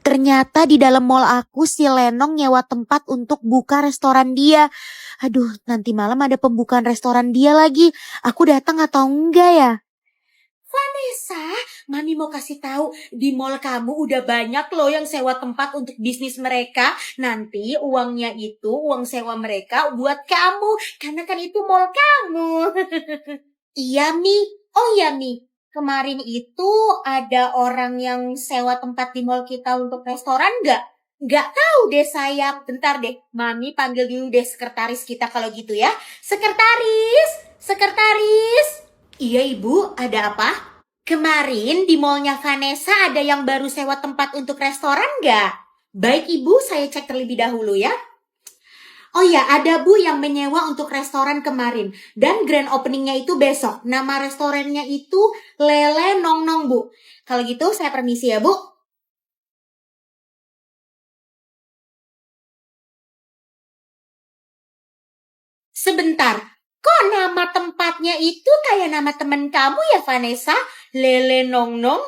Ternyata di dalam mall aku si Lenong nyewa tempat untuk buka restoran dia. Aduh, nanti malam ada pembukaan restoran dia lagi. Aku datang atau enggak ya? Vanessa, Mami mau kasih tahu di mall kamu udah banyak loh yang sewa tempat untuk bisnis mereka. Nanti uangnya itu uang sewa mereka buat kamu, karena kan itu mall kamu. Iya Mi, oh iya Mi, kemarin itu ada orang yang sewa tempat di mall kita untuk restoran nggak? Nggak tahu deh sayang, bentar deh, Mami panggil dulu deh sekretaris kita kalau gitu ya. Sekretaris, sekretaris. Iya Ibu, ada apa? Kemarin di mallnya Vanessa ada yang baru sewa tempat untuk restoran nggak? Baik Ibu, saya cek terlebih dahulu ya. Oh ya, ada Bu yang menyewa untuk restoran kemarin. Dan grand openingnya itu besok. Nama restorannya itu Lele Nong Nong Bu. Kalau gitu saya permisi ya Bu. Sebentar, kok nama tempatnya itu kayak nama temen kamu ya Vanessa? Lele Nong Nong?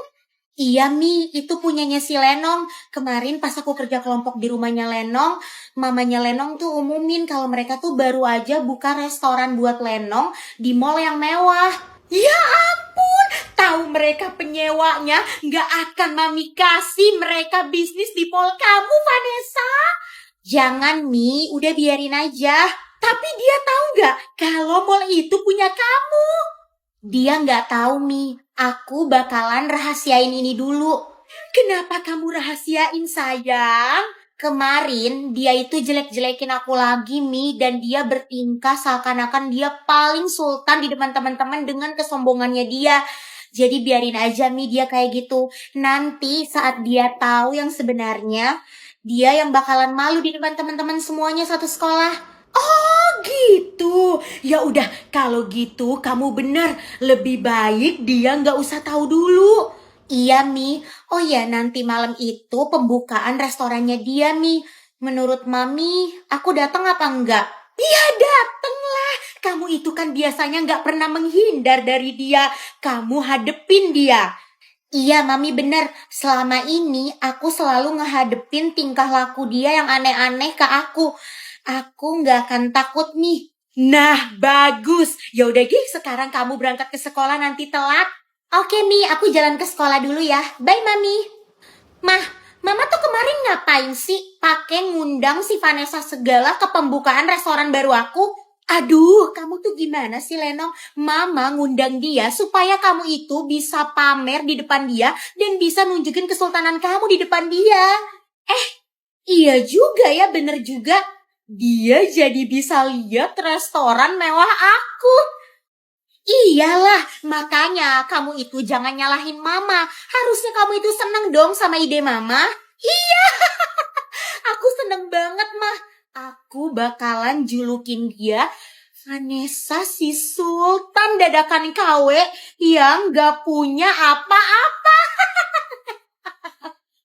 Iya Mi, itu punyanya si Lenong. Kemarin pas aku kerja kelompok di rumahnya Lenong, mamanya Lenong tuh umumin kalau mereka tuh baru aja buka restoran buat Lenong di mall yang mewah. Ya ampun, tahu mereka penyewanya, nggak akan Mami kasih mereka bisnis di mall kamu, Vanessa. Jangan Mi, udah biarin aja. Tapi dia tahu nggak kalau mall itu punya kamu? Dia nggak tahu, Mi. Aku bakalan rahasiain ini dulu. Kenapa kamu rahasiain, sayang? Kemarin dia itu jelek-jelekin aku lagi, Mi. Dan dia bertingkah seakan-akan dia paling sultan di depan teman-teman dengan kesombongannya dia. Jadi biarin aja, Mi, dia kayak gitu. Nanti saat dia tahu yang sebenarnya, dia yang bakalan malu di depan teman-teman semuanya satu sekolah. Oh gitu. Ya udah, kalau gitu kamu bener. Lebih baik dia nggak usah tahu dulu. Iya Mi. Oh ya, nanti malam itu pembukaan restorannya dia Mi. Menurut Mami, aku datang apa enggak? Iya dateng lah. Kamu itu kan biasanya nggak pernah menghindar dari dia. Kamu hadepin dia. Iya Mami bener. Selama ini aku selalu ngehadepin tingkah laku dia yang aneh-aneh ke aku. Aku nggak akan takut nih. Nah, bagus. Ya udah Gi, sekarang kamu berangkat ke sekolah nanti telat. Oke Mi, aku jalan ke sekolah dulu ya. Bye Mami. Mah, Mama tuh kemarin ngapain sih pakai ngundang si Vanessa segala ke pembukaan restoran baru aku? Aduh, kamu tuh gimana sih Lenong? Mama ngundang dia supaya kamu itu bisa pamer di depan dia dan bisa nunjukin kesultanan kamu di depan dia. Iya juga ya, bener juga. Dia jadi bisa lihat restoran mewah aku. Iyalah, makanya kamu itu jangan nyalahin Mama. Harusnya kamu itu seneng dong sama ide Mama. Iya, aku seneng banget, Mah. Aku bakalan julukin dia Vanessa si Sultan dadakan KW yang gak punya apa-apa.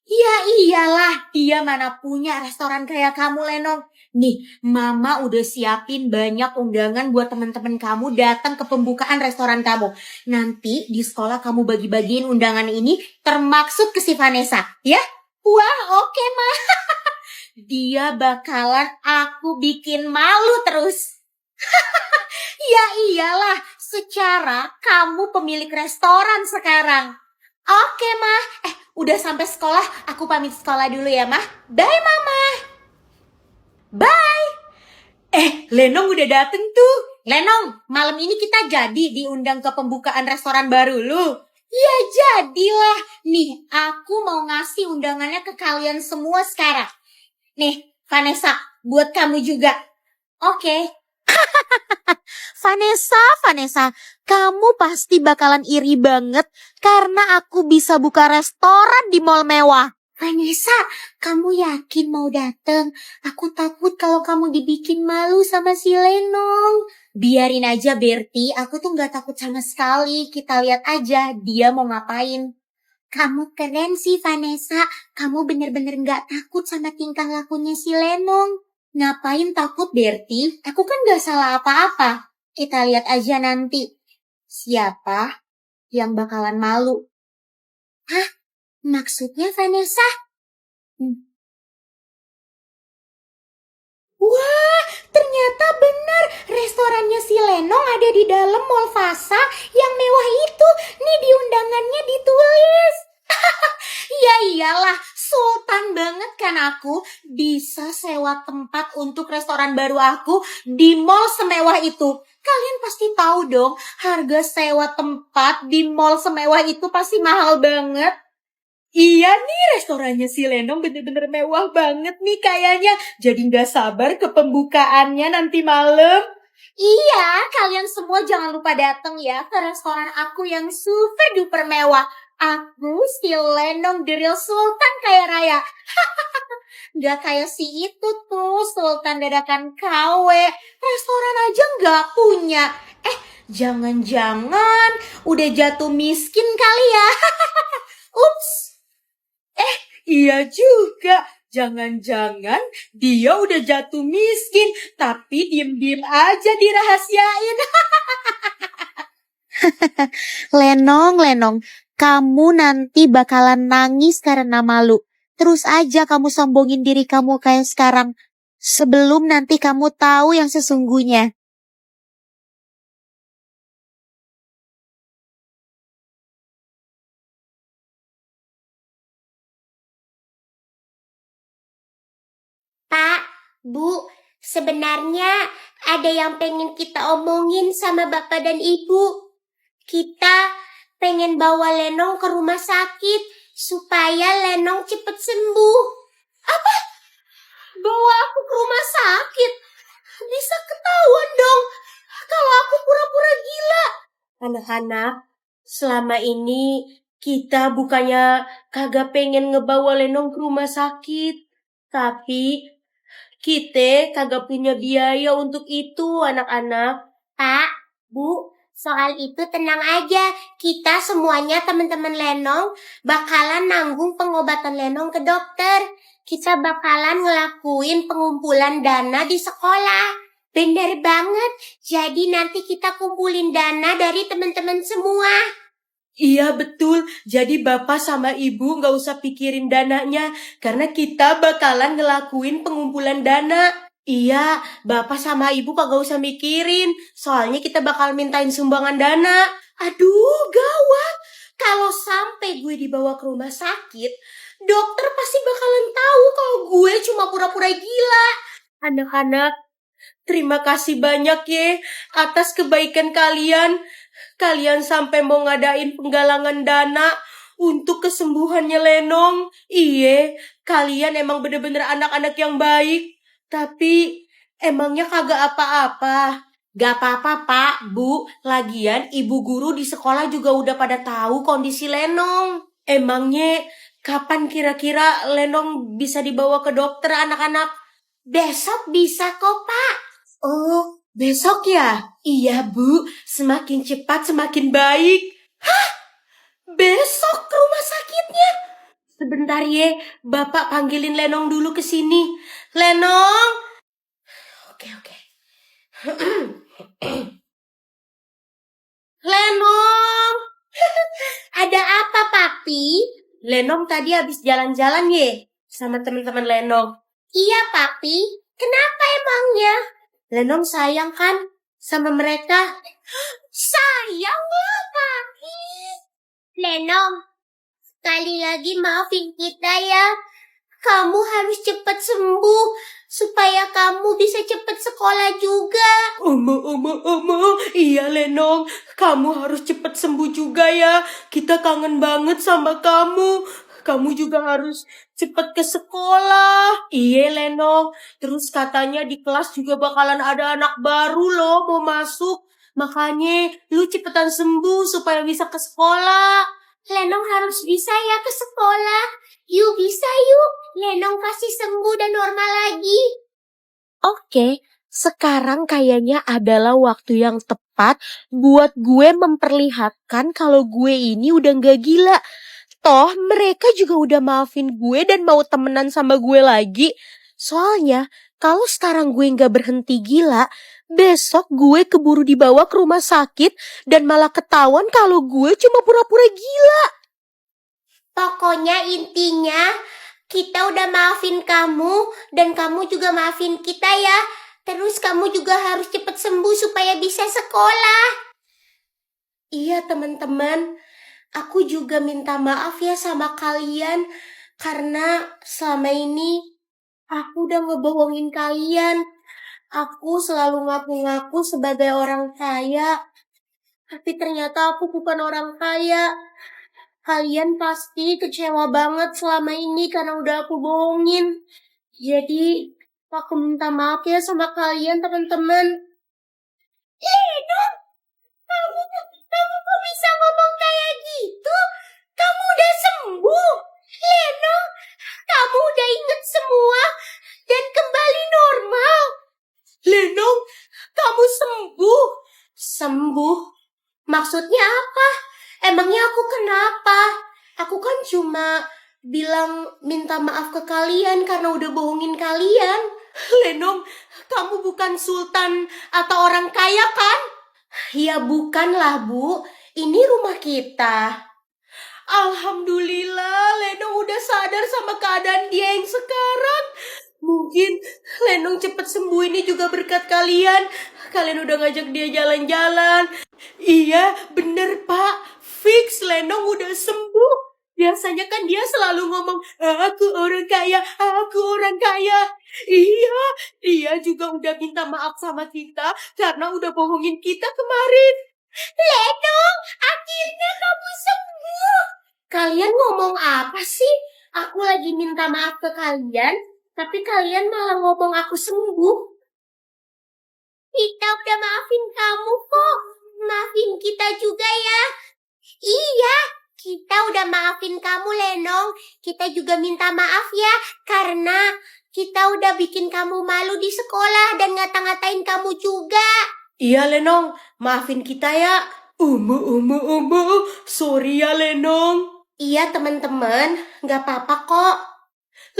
Ya iyalah, dia mana punya restoran kayak kamu, Lenong. Nih, Mama udah siapin banyak undangan buat teman-teman kamu datang ke pembukaan restoran kamu. Nanti di sekolah kamu bagi-bagiin undangan ini termaksud ke si Vanessa, ya? Wah, oke, Ma. Dia bakalan aku bikin malu terus. Ya iyalah, secara kamu pemilik restoran sekarang. Oke, Ma. Udah sampai sekolah, aku pamit sekolah dulu ya, Mah. Bye, Mama. Bye. Lenong udah dateng tuh. Lenong, malam ini kita jadi diundang ke pembukaan restoran baru lu. Ya jadilah. Nih, aku mau ngasih undangannya ke kalian semua sekarang. Nih, Vanessa, buat kamu juga. Oke. Vanessa, kamu pasti bakalan iri banget karena aku bisa buka restoran di mall mewah. Vanessa, kamu yakin mau dateng? Aku takut kalau kamu dibikin malu sama si Lenong. Biarin aja Berti, aku tuh gak takut sama sekali. Kita lihat aja dia mau ngapain. Kamu keren sih Vanessa, kamu bener-bener gak takut sama tingkah lakunya si Lenong. Ngapain takut Berti? Aku kan gak salah apa-apa. Kita lihat aja nanti. Siapa yang bakalan malu? Hah? Maksudnya Vanessa? Wah, ternyata benar restorannya si Lenong ada di dalam Mall Fasa yang mewah itu. Nih di undangannya ditulis. Ya iyalah, sultan banget kan aku bisa sewa tempat untuk restoran baru aku di mall semewah itu. Kalian pasti tahu dong, harga sewa tempat di mall semewah itu pasti mahal banget. Iya nih, restorannya si Lenong bener-bener mewah banget nih kayaknya. Jadi gak sabar ke pembukaannya nanti malam. Iya, kalian semua jangan lupa datang ya ke restoran aku yang super duper mewah. Aku si Lenong the real Sultan kaya raya. Gak kayak si itu tuh, Sultan dadakan KW. Restoran aja gak punya. Jangan-jangan udah jatuh miskin kali ya. Ups. Iya juga. Jangan-jangan dia udah jatuh miskin, tapi diem-diem aja dirahasiain. Lenong, kamu nanti bakalan nangis karena malu. Terus aja kamu sombongin diri kamu kayak sekarang. Sebelum nanti kamu tahu yang sesungguhnya. Pak, Bu, sebenarnya ada yang pengen kita omongin sama Bapak dan Ibu. Kita pengen bawa Lenong ke rumah sakit supaya Lenong cepet sembuh. Apa? Bawa aku ke rumah sakit? Bisa ketahuan dong kalau aku pura-pura gila. Anak-anak, selama ini kita bukannya kagak pengen ngebawa Lenong ke rumah sakit. Tapi kita kagak punya biaya untuk itu, anak-anak. Pak, Bu, soal itu tenang aja. Kita semuanya teman-teman Lenong bakalan nanggung pengobatan Lenong ke dokter. Kita bakalan ngelakuin pengumpulan dana di sekolah. Bener banget. Jadi nanti kita kumpulin dana dari teman-teman semua. Iya betul, jadi bapak sama ibu gak usah pikirin dananya, karena kita bakalan ngelakuin pengumpulan dana. Iya, bapak sama ibu kagak usah mikirin, soalnya kita bakal mintain sumbangan dana. Aduh, gawat. Kalau sampai gue dibawa ke rumah sakit, dokter pasti bakalan tahu kalau gue cuma pura-pura gila. Anak-anak, terima kasih banyak ya atas kebaikan kalian. Kalian sampai mau ngadain penggalangan dana untuk kesembuhannya Lenong. Iye, kalian emang bener-bener anak-anak yang baik. Tapi emangnya kagak apa-apa. Gak apa-apa, Pak, Bu. Lagian ibu guru di sekolah juga udah pada tahu kondisi Lenong. Emangnya kapan kira-kira Lenong bisa dibawa ke dokter anak-anak? Besok bisa kok, Pak. Oh, besok ya? Iya, Bu. Semakin cepat semakin baik. Hah? Besok ke rumah sakitnya? Sebentar ye, Bapak panggilin Lenong dulu ke sini. Lenong! Oke. Lenong! Ada apa, Papi? Lenong tadi habis jalan-jalan ye sama teman-teman Lenong. Iya, Papi. Kenapa emangnya? Lenong sayang kan sama mereka? Sayang lah, Papi. Lenong, sekali lagi maafin kita ya. Kamu harus cepat sembuh supaya kamu bisa cepat sekolah juga. Omo. Iya Lenong, kamu harus cepat sembuh juga ya. Kita kangen banget sama kamu. Kamu juga harus cepat ke sekolah. Iya Lenong, terus katanya di kelas juga bakalan ada anak baru loh mau masuk. Makanya lu cepetan sembuh supaya bisa ke sekolah. Lenong harus bisa ya ke sekolah. Yuk bisa yuk. Lenong pasti sembuh dan normal lagi. Oke, sekarang kayaknya adalah waktu yang tepat buat gue memperlihatkan kalau gue ini udah gak gila. Toh mereka juga udah maafin gue dan mau temenan sama gue lagi. Soalnya kalau sekarang gue gak berhenti gila, besok gue keburu dibawa ke rumah sakit dan malah ketahuan kalau gue cuma pura-pura gila. Pokoknya intinya Kita udah maafin kamu dan kamu juga maafin kita ya. Terus kamu juga harus cepat sembuh supaya bisa sekolah. Iya teman-teman, aku juga minta maaf ya sama kalian karena selama ini aku udah ngebohongin kalian. Aku selalu ngaku-ngaku sebagai orang kaya, tapi ternyata aku bukan orang kaya. Kalian pasti kecewa banget selama ini karena udah aku bohongin. Jadi, aku minta maaf ya sama kalian teman-teman. Kamu kok bisa ngomong kayak gitu? Kamu udah sembuh. Leno, kamu udah inget semua dan kembali normal. Lenong, kamu sembuh. Sembuh? Maksudnya apa? Emangnya aku kenapa? Aku kan cuma bilang minta maaf ke kalian karena udah bohongin kalian. Lenong, kamu bukan sultan atau orang kaya kan? Ya bukanlah Bu, ini rumah kita. Alhamdulillah, Lenong udah sadar sama keadaan dia yang sekarang. Mungkin Lenong cepet sembuh ini juga berkat kalian. Kalian udah ngajak dia jalan-jalan. Iya, bener Pak. Fix Lenong udah sembuh. Biasanya kan dia selalu ngomong, aku orang kaya, aku orang kaya. Iya, dia juga udah minta maaf sama kita karena udah bohongin kita kemarin. Lenong, akhirnya kamu sembuh. Kalian ngomong apa sih? Aku lagi minta maaf ke kalian, tapi kalian malah ngomong aku sembuh. Kita udah maafin kamu kok. Maafin kita juga ya. Iya, kita udah maafin kamu Lenong. Kita juga minta maaf ya, karena kita udah bikin kamu malu di sekolah dan ngata-ngatain kamu juga. Iya Lenong, maafin kita ya. Sorry ya Lenong. Iya teman-teman, gak apa-apa kok.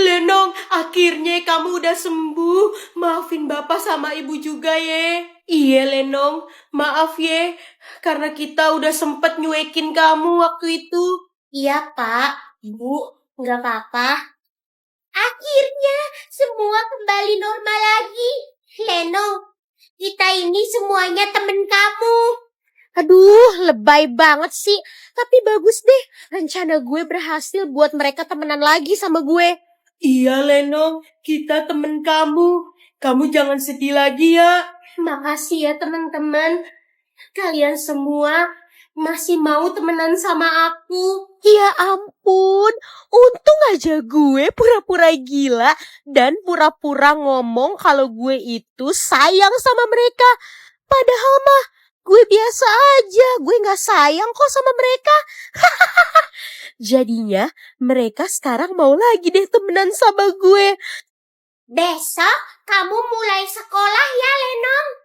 Lenong, akhirnya kamu udah sembuh. Maafin bapak sama ibu juga ye. Iya Lenong, maaf ye. Karena kita udah sempet nyuekin kamu waktu itu. Iya Pak, Bu, gak apa-apa. Akhirnya semua kembali normal lagi. Leno, kita ini semuanya temen kamu. Aduh, lebay banget sih. Tapi bagus deh, rencana gue berhasil buat mereka temenan lagi sama gue. Iya Lenong, kita temen kamu. Kamu jangan sedih lagi ya. Makasih ya teman-teman. Kalian semua masih mau temenan sama aku. Ya ampun, untung aja gue pura-pura gila dan pura-pura ngomong kalau gue itu sayang sama mereka. Padahal mah gue biasa aja, gue gak sayang kok sama mereka. Jadinya mereka sekarang mau lagi deh temenan sama gue. Besok kamu mulai sekolah ya Lenong.